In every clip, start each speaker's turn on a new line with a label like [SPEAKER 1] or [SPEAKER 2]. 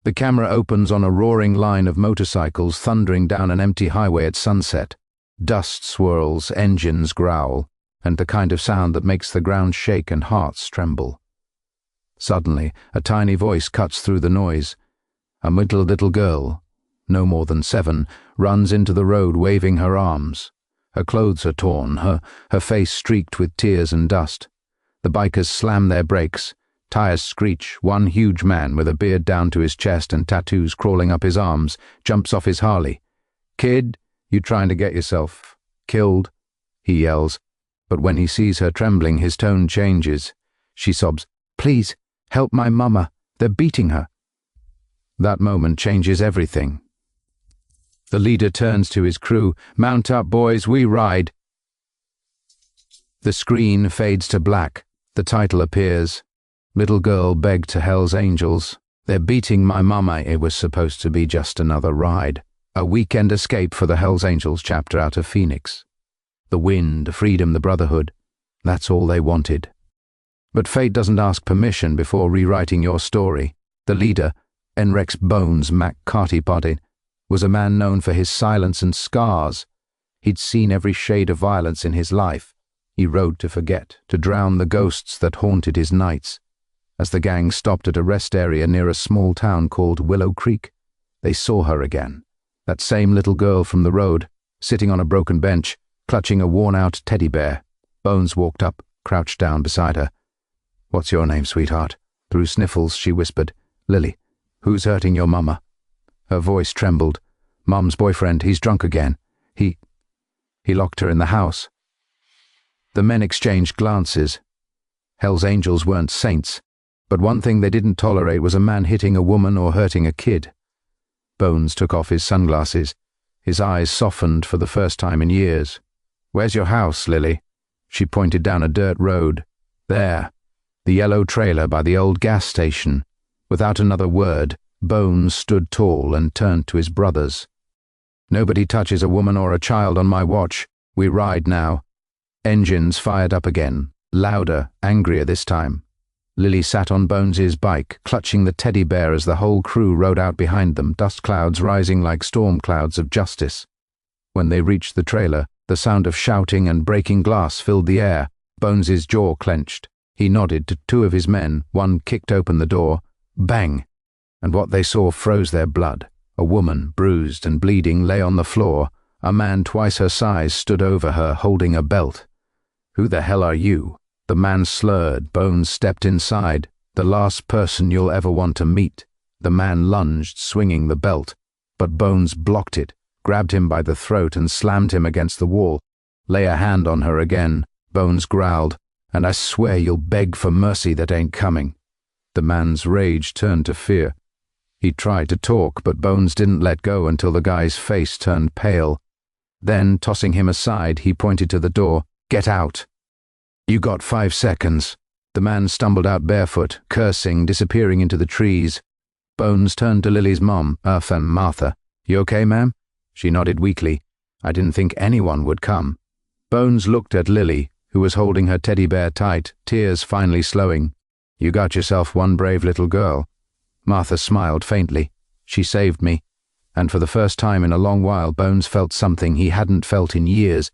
[SPEAKER 1] The camera opens on a roaring line of motorcycles thundering down an empty highway at sunset. Dust swirls, engines growl, and the kind of sound that makes the ground shake and hearts tremble. Suddenly, a tiny voice cuts through the noise. A little girl, no more than 7, runs into the road waving her arms. Her clothes are torn, her face streaked with tears and dust. The bikers slam their brakes. Tires screech. One huge man with a beard down to his chest and tattoos crawling up his arms jumps off his Harley. "Kid, you trying to get yourself killed?" he yells. But when he sees her trembling, his tone changes. She sobs, "Please, help my mama. They're beating her." That moment changes everything. The leader turns to his crew. "Mount up, boys, we ride." The screen fades to black. The title appears. Little girl begged to Hell's Angels. "They're beating my mama." It was supposed to be just another ride. A weekend escape for the Hell's Angels chapter out of Phoenix. The wind, the freedom, the brotherhood. That's all they wanted. But fate doesn't ask permission before rewriting your story. The leader, Enrex Bones McCartypoddy, was a man known for his silence and scars. He'd seen every shade of violence in his life. He rode to forget, to drown the ghosts that haunted his nights. As the gang stopped at a rest area near a small town called Willow Creek, they saw her again. That same little girl from the road, sitting on a broken bench, clutching a worn-out teddy bear. Bones walked up, crouched down beside her. "What's your name, sweetheart?" Through sniffles, she whispered, "Lily. Who's hurting your mama?" Her voice trembled. "Mum's boyfriend, he's drunk again. He locked her in the house." The men exchanged glances. Hell's Angels weren't saints, but one thing they didn't tolerate was a man hitting a woman or hurting a kid. Bones took off his sunglasses. His eyes softened for the first time in years. "Where's your house, Lily?" She pointed down a dirt road. "There. The yellow trailer by the old gas station." Without another word, Bones stood tall and turned to his brothers. "Nobody touches a woman or a child on my watch. We ride now." Engines fired up again, louder, angrier this time. Lily sat on Bones's bike, clutching the teddy bear as the whole crew rode out behind them, dust clouds rising like storm clouds of justice. When they reached the trailer, the sound of shouting and breaking glass filled the air. Bones's jaw clenched. He nodded to 2 of his men. One kicked open the door. Bang! And what they saw froze their blood. A woman, bruised and bleeding, lay on the floor. A man twice her size stood over her, holding a belt. "Who the hell are you?" The man slurred. Bones stepped inside. "The last person you'll ever want to meet." The man lunged, swinging the belt, but Bones blocked it, grabbed him by the throat and slammed him against the wall. "Lay a hand on her again," Bones growled, "and I swear you'll beg for mercy that ain't coming." The man's rage turned to fear. He tried to talk, but Bones didn't let go until the guy's face turned pale. Then, tossing him aside, he pointed to the door. "Get out." "You got 5 seconds." The man stumbled out barefoot, cursing, disappearing into the trees. Bones turned to Lily's mom, Martha. "You okay, ma'am?" She nodded weakly. "I didn't think anyone would come." Bones looked at Lily, who was holding her teddy bear tight, tears finally slowing. "You got yourself one brave little girl." Martha smiled faintly. "She saved me." And for the first time in a long while, Bones felt something he hadn't felt in years.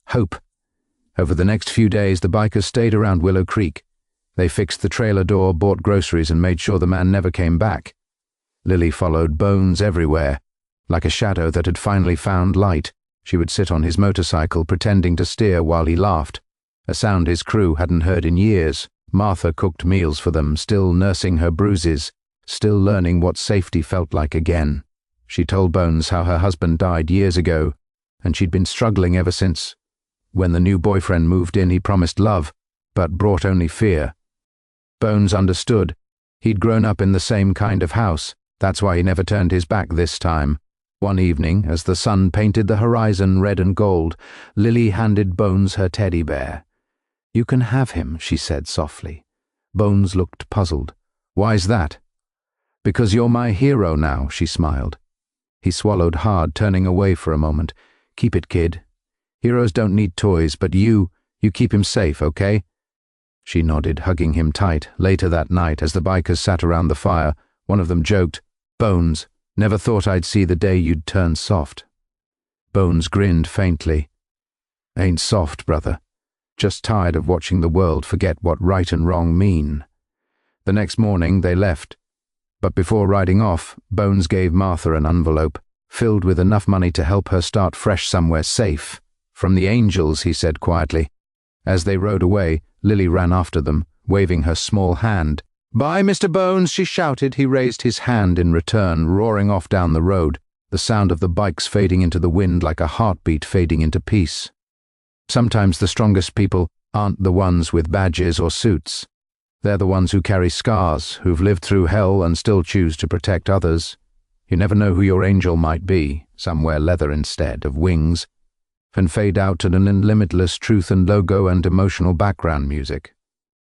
[SPEAKER 1] Hope. Over the next few days, the bikers stayed around Willow Creek. They fixed the trailer door, bought groceries, and made sure the man never came back. Lily followed Bones everywhere. Like a shadow that had finally found light, she would sit on his motorcycle, pretending to steer while he laughed, a sound his crew hadn't heard in years. Martha cooked meals for them, still nursing her bruises, still learning what safety felt like again. She told Bones how her husband died years ago, and she'd been struggling ever since. When the new boyfriend moved in, he promised love, but brought only fear. Bones understood. He'd grown up in the same kind of house. That's why he never turned his back this time. One evening, as the sun painted the horizon red and gold, Lily handed Bones her teddy bear. "You can have him," she said softly. Bones looked puzzled. "Why's that?" "Because you're my hero now," she smiled. He swallowed hard, turning away for a moment. "Keep it, kid. Heroes don't need toys, but you keep him safe, okay?" She nodded, hugging him tight. Later that night, as the bikers sat around the fire, one of them joked, "Bones, never thought I'd see the day you'd turn soft." Bones grinned faintly. "Ain't soft, brother. Just tired of watching the world forget what right and wrong mean." The next morning they left, but before riding off, Bones gave Martha an envelope, filled with enough money to help her start fresh somewhere safe. "From the angels," he said quietly. As they rode away, Lily ran after them, waving her small hand. "Bye, Mr. Bones," she shouted. He raised his hand in return, roaring off down the road, the sound of the bikes fading into the wind like a heartbeat fading into peace. Sometimes the strongest people aren't the ones with badges or suits. They're the ones who carry scars, who've lived through hell and still choose to protect others. You never know who your angel might be. Some wear leather instead of wings, and fade out to an limitless truth and logo and emotional background music.